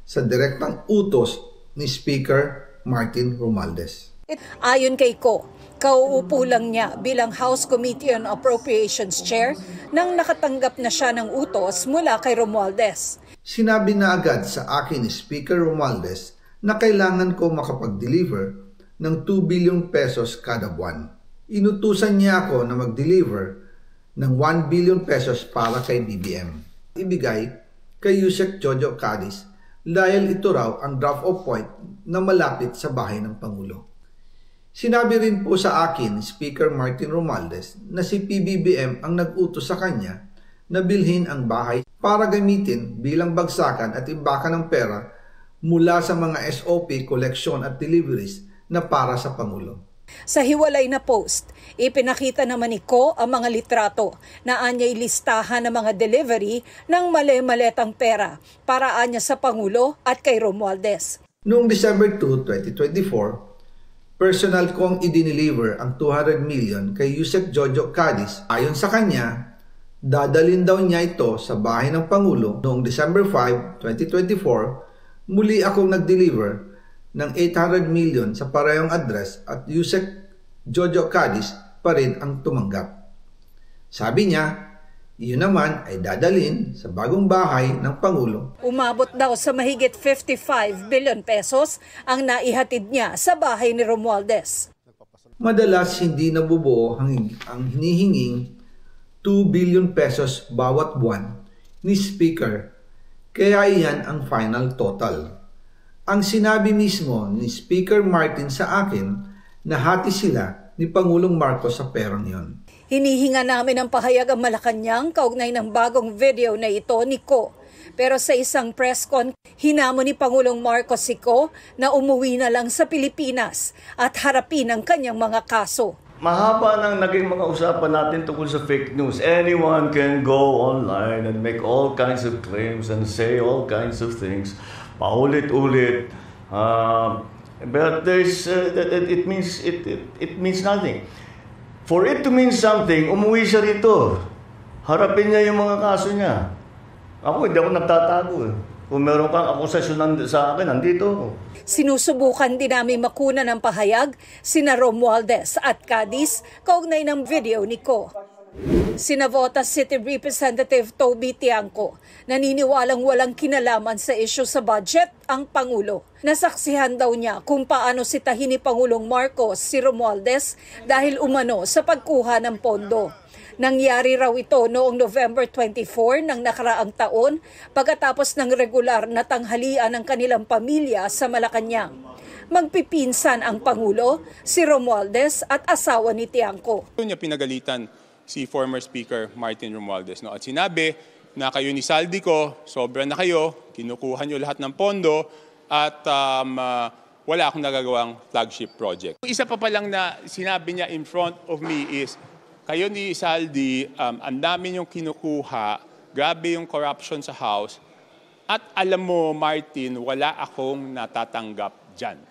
sa direktang utos ni Speaker Martin Romualdez. Ayon kay Ko, kauupo lang niya bilang House Committee on Appropriations Chair nang nakatanggap na siya ng utos mula kay Romualdez. Sinabi na agad sa akin ni Speaker Romualdez na kailangan ko makapag-deliver ng 2 billion pesos kada buwan. Inutusan niya ako na mag-deliver ng 1 billion pesos para kay BBM. Ibigay kay Yusek Jojo Cadiz dahil ito raw ang drop-off point na malapit sa bahay ng Pangulo. Sinabi rin po sa akin ni Speaker Martin Romualdez na si PBBM ang nag-utos sa kanya na bilhin ang bahay para gamitin bilang bagsakan at imbakan ng pera mula sa mga SOP, collection at deliveries na para sa Pangulo. Sa hiwalay na post, ipinakita naman ni Ko ang mga litrato na anya'y listahan ng mga delivery ng mali-maletang pera para anya sa Pangulo at kay Romualdez. Noong December 2, 2024, personal kong i-deliver ang 200 million kay Yusek Jojo Cadiz. Ayon sa kanya, dadalhin daw niya ito sa bahay ng Pangulo. Noong December 5, 2024, muli akong nag-deliver ng 800 million sa parehong address at Yusek Jojo Cadiz pa rin ang tumanggap. Sabi niya, iyon naman ay dadalhin sa bagong bahay ng Pangulo. Umabot daw sa mahigit 55 billion pesos ang naihatid niya sa bahay ni Romualdez. Madalas hindi nabubuo ang hinihinging 2 billion pesos bawat buwan ni Speaker, kaya iyan ang final total. Ang sinabi mismo ni Speaker Martin sa akin na hati sila ni Pangulong Marcos sa perang yon. Hinihinga namin ang pahayag ang Malacanang kaugnay ng bagong video na ito ni Ko Pero sa isang press con, hinamon ni Pangulong Marcos Sico na umuwi na lang sa Pilipinas at harapin ang kanyang mga kaso. Mahaba nang naging mga usapan natin tungkol sa fake news. Anyone can go online and make all kinds of claims and say all kinds of things. Paulit-ulit. But it means nothing. For it to mean something, umuwi siya rito. Harapin niya yung mga kaso niya. Ako, hindi ako nagtatago. Kung meron kang akusasyon sa akin, nandito ako. Sinusubukan din namin makuna ng pahayag sina Romualdez at Cadiz kaugnay ng video ni Ko. Sina Navotas City Representative Toby Tiangco, naniniwalang walang kinalaman sa isyu sa budget ang Pangulo. Nasaksihan daw niya kung paano sitahin ni Pangulong Marcos si Romualdez dahil umano sa pagkuha ng pondo. Nangyari raw ito noong November 24 ng nakaraang taon pagkatapos ng regular na tanghalian ng kanilang pamilya sa Malacanang. Magpipinsan ang Pangulo, si Romualdez at asawa ni Tiangco. Niya pinagalitan si former Speaker Martin Romualdez. No? At sinabi na kayo ni Saldico, sobra na kayo, kinukuha nyo lahat ng pondo at wala akong nagagawang flagship project. Isa pa lang na sinabi niya in front of me is, kayo ni Saldi, ang dami yung kinukuha, grabe yung corruption sa House, at alam mo, Martin, wala akong natatanggap dyan.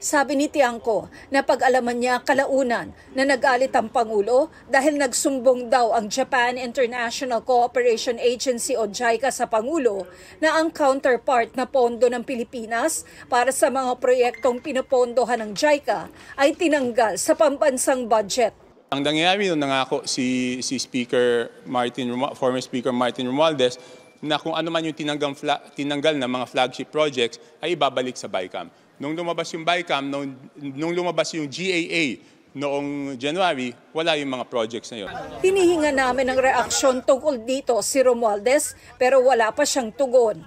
Sabi ni Tiangco na pag-alaman niya kalaunan na nagalit ang Pangulo dahil nagsumbong daw ang Japan International Cooperation Agency o JICA sa Pangulo na ang counterpart na pondo ng Pilipinas para sa mga proyektong pinapondohan ng JICA ay tinanggal sa pambansang budget. Ang nangyayari nung nangako si former Speaker Martin Romualdez na kung ano man yung tinanggal na mga flagship projects ay ibabalik sa BICAM. Nung lumabas yung BICAM, nung lumabas yung GAA noong January, wala yung mga projects na yun. Hinihinga namin ng reaksyon tungkol dito si Romualdez pero wala pa siyang tugon.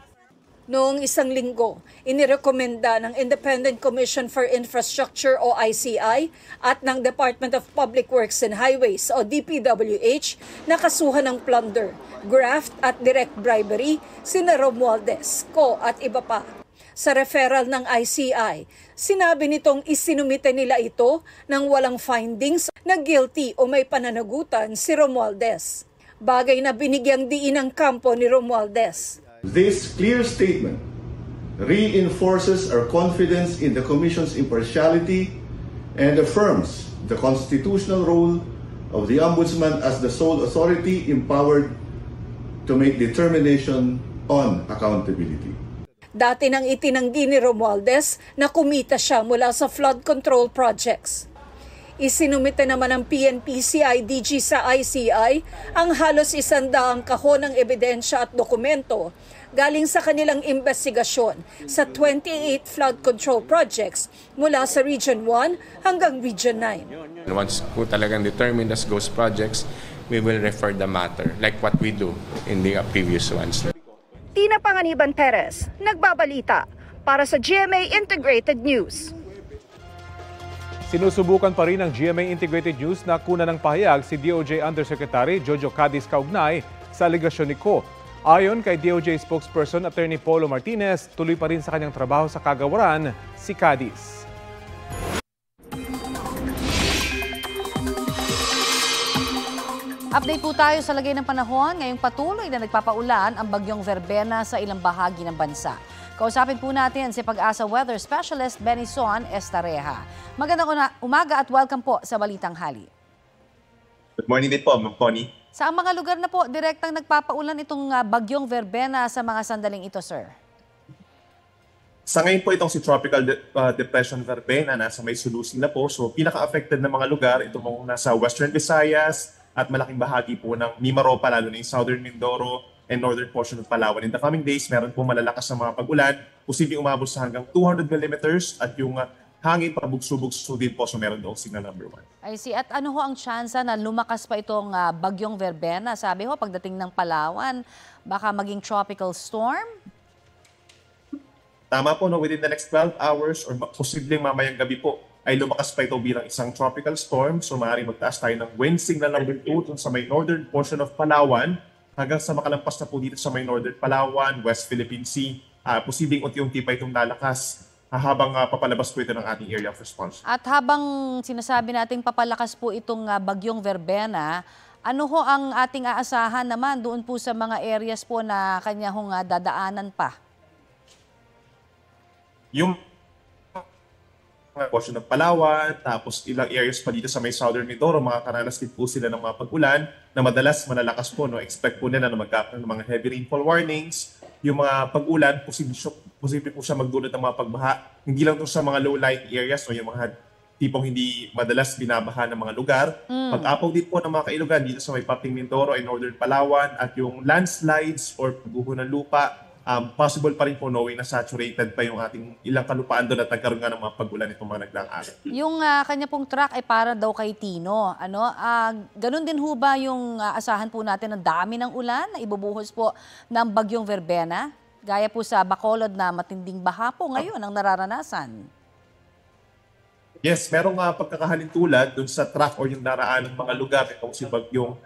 Noong isang linggo, inirekomenda ng Independent Commission for Infrastructure o ICI at ng Department of Public Works and Highways o DPWH na kasuhan ng plunder, graft at direct bribery sina Romualdez, Ko at iba pa. Sa referral ng ICI, sinabi nitong isinumite nila ito nang walang findings na guilty o may pananagutan si Romualdez. Bagay na binigyang diin ng kampo ni Romualdez. This clear statement reinforces our confidence in the Commission's impartiality and affirms the constitutional role of the Ombudsman as the sole authority empowered to make determination on accountability. Dati nang itinanggi ni Romualdez na kumita siya mula sa flood control projects. Isinumite naman ng PNP-CIDG sa ICI ang halos 100 kahon ng ebidensya at dokumento galing sa kanilang investigasyon sa 28 flood control projects mula sa Region 1 hanggang Region 9. Once po talagang determined as ghost projects, we will refer the matter like what we do in the previous ones. Tina Panganiban Perez, nagbabalita para sa GMA Integrated News. Sinusubukan pa rin ng GMA Integrated News na kuna ng pahayag si DOJ Undersecretary Jojo Cadiz kaugnay sa aligasyon ni Ko. Ayon kay DOJ spokesperson Attorney Polo Martinez, tuloy pa rin sa kanyang trabaho sa kagawaran si Cadiz. Update po tayo sa lagay ng panahon. Ngayong patuloy na nagpapaulan ang bagyong Verbena sa ilang bahagi ng bansa. Kausapin po natin si Pag-asa Weather Specialist Benison Estareja. Magandang umaga at welcome po sa Balitang Hali. Good morning din po, Ma'am Connie. Sa mga lugar na po, direktang nagpapaulan itong bagyong Verbena sa mga sandaling ito, sir? Sa ngayon po itong si Tropical Depression Verbena nasa may sulusin na po. So pinaka-affected na mga lugar, ito mong nasa Western Visayas at malaking bahagi po ng Mimaropa, lalo na yung Southern Mindoro and northern portion of Palawan. In the coming days, meron po malalakas na mga pag-ulan, posibleng umabot sa hanggang 200 millimeters at yung hangin pabugso-bugso din po, so meron doong signal number 1. I see. At ano ho ang tsansa na lumakas pa itong bagyong Verbena? Sabi ho, pagdating ng Palawan, baka maging tropical storm? Tama po, no, within the next 12 hours or posibleng mamayang gabi po, ay lumakas pa ito bilang isang tropical storm. So maaaring magtaas tayo ng wind signal number 2 sa may northern portion of Palawan hanggang sa makalampas na po dito sa may Northern Palawan, West Philippine Sea. Posibleng unti-unti pa itong lalakas habang papalabas po ito ng ating area of response. At habang sinasabi nating papalakas po itong bagyong Verbena, ano ho ang ating aasahan naman doon po sa mga areas po na kanya hong dadaanan pa? Yung portion ng Palawan, tapos ilang areas pa dito sa may Southern Mindoro, makakaranas din po sila ng mga pag-ulan na madalas malalakas po. No? Expect po nila na magkakaroon ng mga heavy rainfall warnings. Yung mga pag-ulan, posible po siya magdulot ng mga pagbaha. Hindi lang ito sa mga low-lying areas, no? Yung mga tipong hindi madalas binabaha ng mga lugar. Pag-apaw din po ng mga kailugan dito sa may Paping Mindoro ay Northern Palawan, at yung landslides or pagguho ng lupa, possible pa rin po knowing na saturated pa yung ating ilang kalupaan doon at nagkaroon nga ng mga pag-ulan itong mga nagdaang araw. Yung kanya pong truck ay para daw kay Tino. Ganun din ho ba yung asahan po natin ng dami ng ulan na ibubuhos po ng bagyong Verbena? Gaya po sa Bacolod na matinding baha po ngayon ang nararanasan. Yes, merong pagkakahalin tulad doon sa truck o yung daraan ng mga lugar itong si bagyong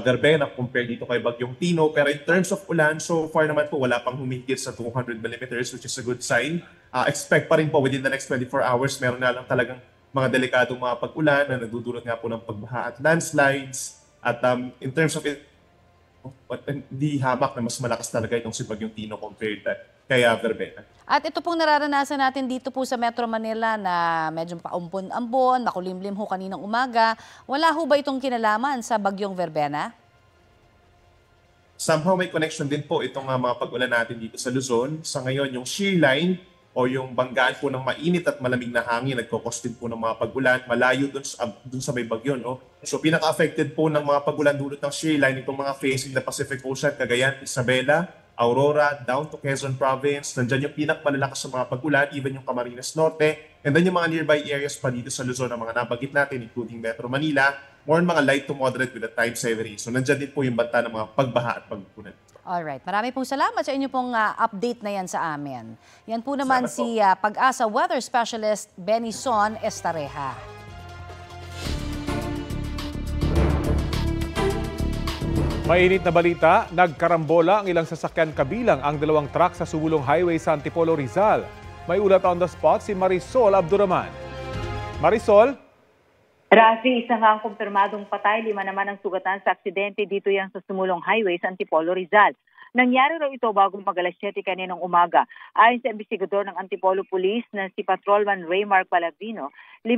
Verbena compared dito kay bagyong Tino. Pero in terms of ulan, so far naman po wala pang humigit sa 200 millimeters, which is a good sign. Expect pa rin po within the next 24 hours, meron na lang talagang mga delikadong mga pag-ulan na nagdudulot nga po ng pagbaha at landslides. At in terms of it, hindi hamak na mas malakas talaga itong si bagyong Tino compared kay Verbena. At ito pong nararanasan natin dito po sa Metro Manila na medyo paumpon-ambon, makulimlim ho kaninang umaga. Wala ho ba itong kinalaman sa bagyong Verbena? Somehow may connection din po itong mga pag-ulan natin dito sa Luzon. Sa ngayon, yung shear line o yung banggaan po ng mainit at malamig na hangin, nagkukos din po ng mga pag-ulan, malayo dun sa may bagyo. No? So pinaka-affected po ng mga pag-ulan dulot ng shear line itong mga facing the Pacific Ocean, Cagayan, Isabela, Aurora, down to Quezon Province. Nandyan yung pinakmalalakas sa mga pag-ulan, even yung Camarines Norte. And then yung mga nearby areas pa dito sa Luzon na mga nabagit natin, including Metro Manila, more on mga light to moderate with a time savory. So nandyan din po yung banta ng mga pagbaha at pagkukunan. Alright, marami pong salamat sa inyo pong update na yan sa amin. Yan po naman si Pag-asa Weather Specialist Benison Estareja. Mainit na balita, nagkarambola ang ilang sasakyan kabilang ang dalawang truck sa Sumulong Highway sa Antipolo, Rizal. May ulat on the spot si Marisol Abduraman. Marisol? Rafi, isa nga ang kumpirmadong patay, 5 naman ang sugatan sa aksidente dito yan sa Sumulong Highway sa Antipolo, Rizal. Nangyari raw ito bago mag-alas 7 kaninang umaga. Ayon sa investigador ng Antipolo Police na si Patrolman Raymar Palavino, 5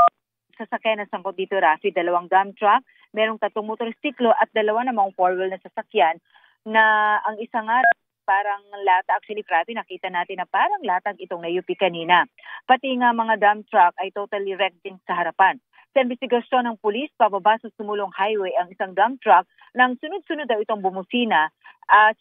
sasakyan na sangkot dito, Rafi, 2 dump truck, merong 3 motorsiklo at 2 namang 4-wheel na sasakyan na ang isa nga parang lata. Actually, Rafi, nakita natin na parang latag itong nayupi kanina. Pati nga mga dump truck ay totally wrecked din sa harapan. Sa investigasyon ng pulis, pababa sa Sumulong Highway ang isang dump truck nang sunod-sunod daw itong bumusina,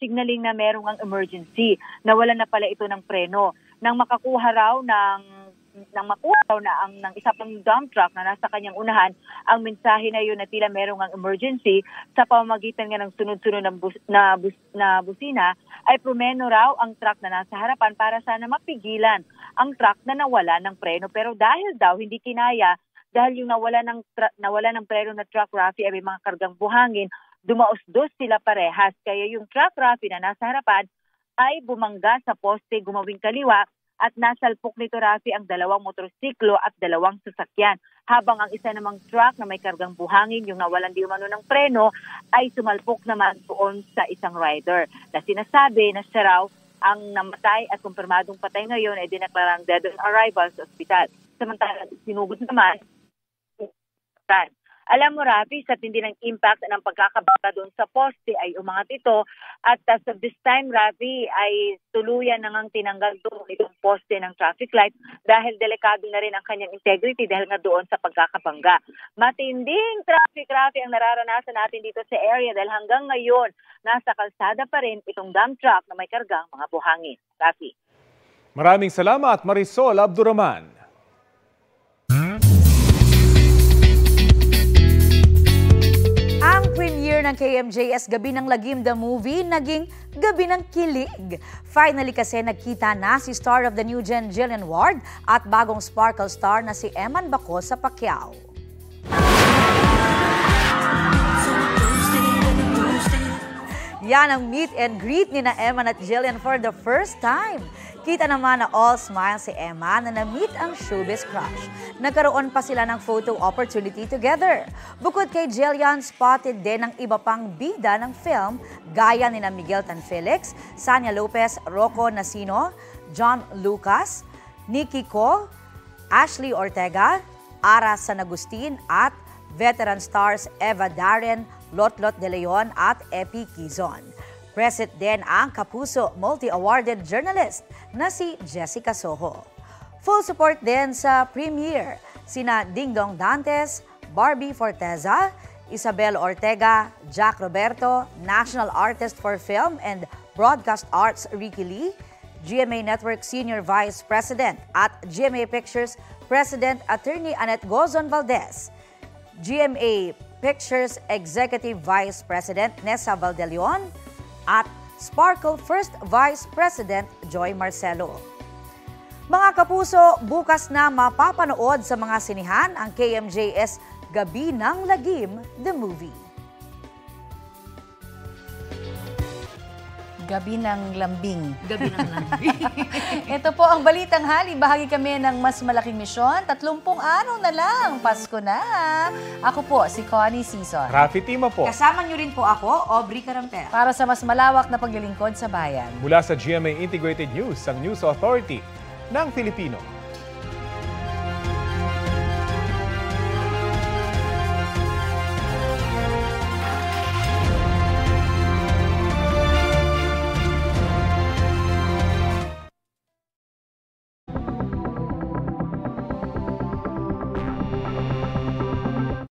signaling na merong ang emergency. Nawala na pala ito ng preno. Nang makuha raw ng isa pang dump truck na nasa kanyang unahan, ang mensahe na yun na tila merong ang emergency sa pamamagitan nga ng sunod-sunod na busina, ay prumeno raw ang truck na nasa harapan para sana mapigilan ang truck na nawala ng preno. Pero dahil daw hindi kinaya, dahil yung nawala ng preno na truck, Rafi, ay may mga kargang buhangin, dumaos-dos sila parehas. Kaya yung truck, Rafi, na nasa harapan ay bumangga sa poste, gumawing kaliwa, at nasalpok nito, Rafi, ang 2 motorsiklo at 2 sasakyan. Habang ang isa namang truck na may kargang buhangin, yung nawalan di umano ng preno, ay sumalpok naman doon sa isang rider. Na sinasabi na siya raw ang namatay at kumpirmadong patay ngayon ay dineklarang dead on arrival sa ospital. Samantala, sinugod naman. Alam mo, Rafi, sa tindi ng impact ng pagkakabara doon sa poste ay umangat ito. At as of this time, Rafi, ay tuluyan nang tinanggal doon itong poste ng traffic light dahil delikado na rin ang kanyang integrity dahil nga doon sa pagkakabangga. Matinding traffic, Rafi, ang nararanasan natin dito sa area dahil hanggang ngayon, nasa kalsada pa rin itong dump truck na may kargang mga buhangin. Rafi. Maraming salamat, Marisol Abduraman. Ang premiere ng KMJS Gabi ng Lagim the Movie naging Gabi ng Kilig. Finally kasi nagkita na si star of the new gen Jillian Ward at bagong sparkle star na si Eman Baco sa Pacquiao. Yan ang meet and greet ni na Emma at Jillian for the first time. Kita naman na all smile si Emma na na-meet ang showbiz crush. Nagkaroon pa sila ng photo opportunity together. Bukod kay Jillian, spotted din ang iba pang bida ng film gaya ni na Miguel Tan Felix, Sania Lopez, Rocco Nacino, John Lucas, Nikki Ko, Ashley Ortega, Ara San Agustin at veteran stars Eva Darren, Lotlot De Leon at Epi Quizon. Present din ang kapuso multi-awarded journalist na si Jessica Soho. Full support din sa premiere sina Dingdong Dantes, Barbie Forteza, Isabel Ortega, Jack Roberto, National Artist for Film and Broadcast Arts Ricky Lee, GMA Network Senior Vice President at GMA Pictures President Attorney Annette Gozon Valdez, GMA Pictures Executive Vice President Nessa Valdelion, at Sparkle First Vice President Joy Marcelo. Mga kapuso, bukas na mapapanood sa mga sinihan ang KMJS Gabi ng Lagim, the movie. Gabi ng lambing. Gabi ng lambing. Ito po ang Balitang Hali. Bahagi kami ng mas malaking misyon. 30 araw na lang. Pasko na. Ako po, si Connie Season. Rafi Tima po. Kasama niyo rin po ako, Aubrey Carampel. Para sa mas malawak na paglilingkod sa bayan. Mula sa GMA Integrated News, ang News Authority ng Filipino.